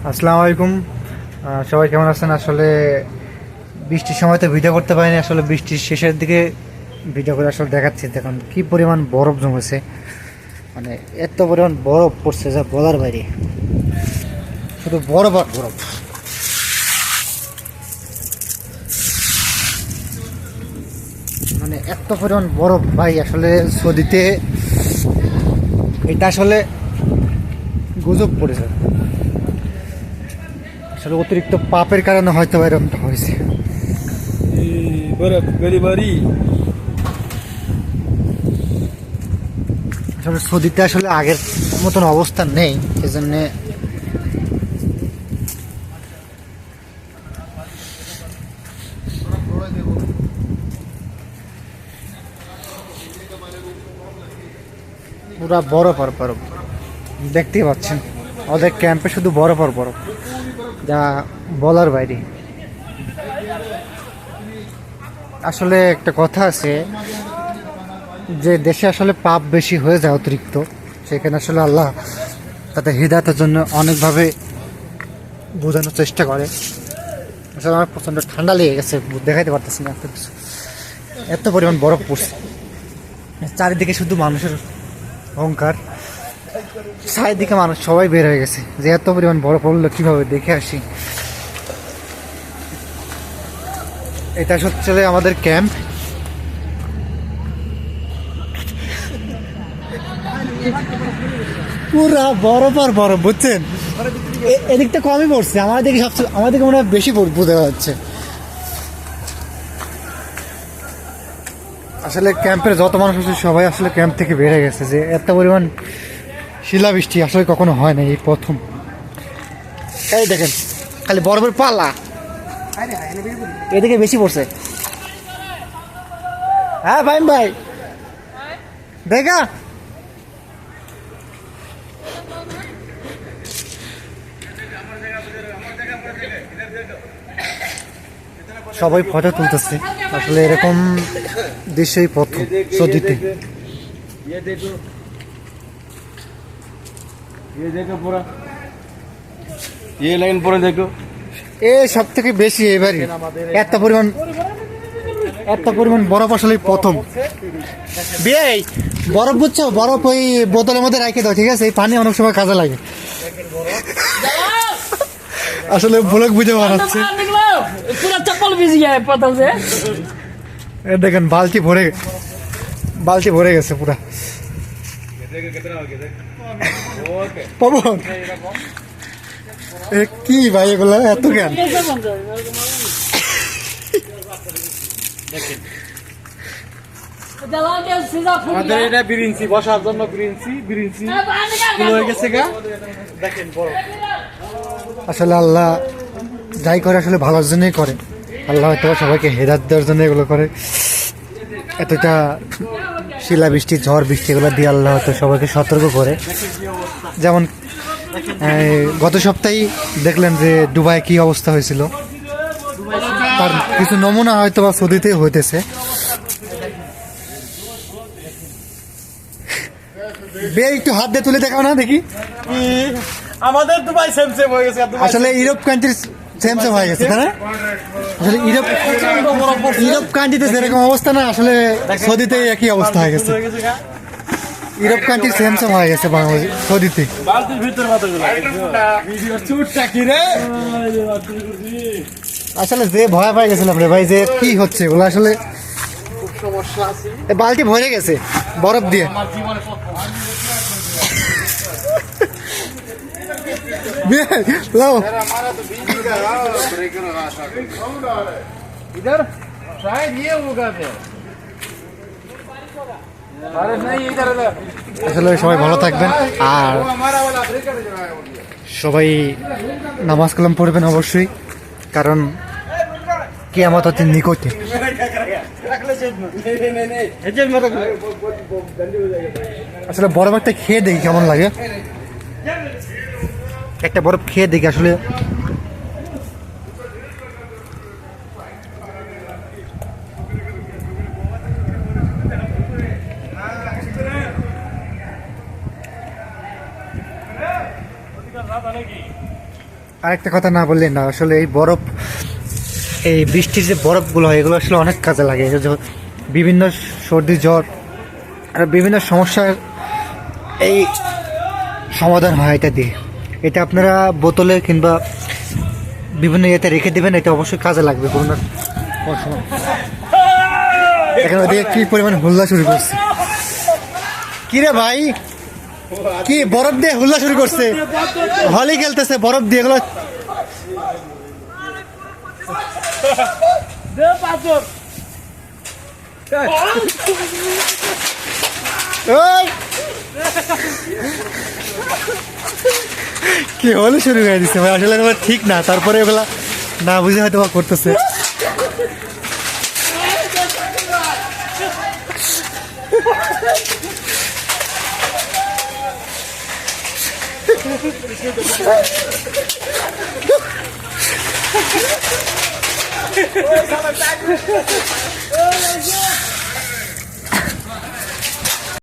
আসসালামু আলাইকুম। সবাই কেমন আছেন? আসলে বৃষ্টির সময় তো ভিডিও করতে পারিনি, আসলে বৃষ্টির শেষের দিকে ভিডিও করে আসলে দেখাচ্ছি। দেখুন কি পরিমাণ বরফ জমেছে, মানে এত পরিমাণ বরফ পড়ছে যা বলার বাইরে, শুধু বরফ আর বরফ। মানে এত পরিমাণ বরফ ভাই, আসলে সৌদিতে এটা আসলে গুজব পড়েছে। আসলে অতিরিক্ত পাপের কারণে হয়তো এরকমটা হয়েছে। আসলে সৌদিতে আসলে আগের মতন অবস্থা নেই, সেজন্য পুরা বরফ আর বরফ দেখতেই পাচ্ছেন। ওদের ক্যাম্পে শুধু বরফ আর বরফ, যা বলার বাইরে। আসলে একটা কথা আছে যে দেশে আসলে পাপ বেশি হয়ে যায় অতিরিক্ত, সেখানে আসলে আল্লাহ তাদের হৃদায়তের জন্য অনেকভাবে বোঝানোর চেষ্টা করে। আসলে আমার প্রচণ্ড ঠান্ডা লেগে গেছে, দেখাইতে পারতেছি না এত কিছু, এত পরিমাণ বরফ পড়ছে। চারিদিকে শুধু মানুষের অহংকার, চারিদিকে মানুষ সবাই বের হয়ে গেছে যে এত পরিমাণ বরফ পড়লো কীভাবে দেখে আসি। এটা হচ্ছে আমাদের ক্যাম্প। পুরা বরফ আর বরফ, বুঝছেন? এদিকটা কমই পড়ছে, আমার দিকে সবচেয়ে, আমার দিকে মনে হয় বেশি বোঝা যাচ্ছে। আসলে ক্যাম্পের যত মানুষ আছে সবাই আসলে ক্যাম্প থেকে বেড়ে গেছে, যে এত পরিমাণ শিলাবৃষ্টি আসলে কখনো হয় না, এই প্রথম। এই দেখেন খালি বরফের পাল্লা, এদিকে বেশি পড়ছে। হ্যাঁ ভাই ভাই দেখা সবাই ফটো তুলতেছে। আসলে এরকম দৃশ্যই প্রথম সৌদিতে। এ সব থেকে বেশি এবারই এত পরিমাণ বরফ আসলে প্রথম। বিয়ে বরফ বুঝছো, বরফ ওই বোতলের মধ্যে রেখে দাও, ঠিক আছে? এই পানি অনেক সময় কাজে লাগে। আসলে ভুলক বুঝে বানাচ্ছে। দেখেন বালতি ভরে গেছে পুরা। কি ভাই এগুলো এত জ্ঞান? আমাদের এটা বিরিঞ্চি বসার জন্য বিরিঞ্চি হয়ে গেছে গা। দেখেন বড়। আসলে আল্লাহ যাই করে আসলে ভালোর জন্যই করে। আল্লাহ হয়তো সবাইকে হেদায়েত দেওয়ার জন্য এগুলো করে। এতটা শিলাবৃষ্টি, ঝড় বৃষ্টি এগুলো দিয়ে আল্লাহ হয়তো সবাইকে সতর্ক করে। যেমন গত সপ্তাহেই দেখলেন যে দুবাই কি অবস্থা হয়েছিল, তার কিছু নমুনা হয়তো বা সৌদিতে হইতেছে। বে একটু হাত দিয়ে তুলে দেখাও না দেখি। আমাদের দুবাই সেম হয়ে গেছে। আসলে ইউরোপ কান্ট্রি সেম হয়ে গেছে, তাই না? আসলে ইউরোপ কান্ট্রিতে যেরকম অবস্থা না, আসলে সৌদিতে একই অবস্থা হয়ে গেছে। ইউরোপ কান্ট্রি সেম হয়ে গেছে বাংলাদেশ সৌদিতে। আসলে যে ভয় পাই গেছিলাম রে ভাই, যে কি হচ্ছে এগুলো, আসলে খুব সমস্যা আছে। বালতি ভরে গেছে বরফ দিয়ে। इधर शायद ये होगा फिर। अरे नहीं इधर इधर। আসলে সবাই ভালো থাকবেন, আর সবাই নামাজ কালাম পড়বেন অবশ্যই, কারণ কিয়ামত অতি নিকটে। আসলে বরফ একটা খেয়ে দেখি কেমন লাগে, একটা বরফ খেয়ে দেখি আসলে। আরেকটা কথা না বললেন না, আসলে এই বরফ, এই বৃষ্টির যে বরফগুলো হয় এগুলো আসলে অনেক কাজে লাগে। এই যে বিভিন্ন সর্দি জ্বর আর বিভিন্ন সমস্যার এই সমাধান হয় এটা দিয়ে। এটা আপনারা বোতলে কিংবা বিভিন্ন ইয়েতে রেখে দেবেন, এটা অবশ্যই কাজে লাগবে কোনো সময়। এখানে ওদিকে কি পরিমাণ হুল্লা শুরু করছে, কি রে ভাই, কি বরফ দিয়ে হুল্লা শুরু করছে, হলি খেলতেছে বরফ দিয়ে এগুলো। ওই! কি হলি শুরু হয়ে দিচ্ছে ভাই, আসলে এগুলো ঠিক না, তারপরে এগুলা না বুঝে হয়তো বা করতেছে।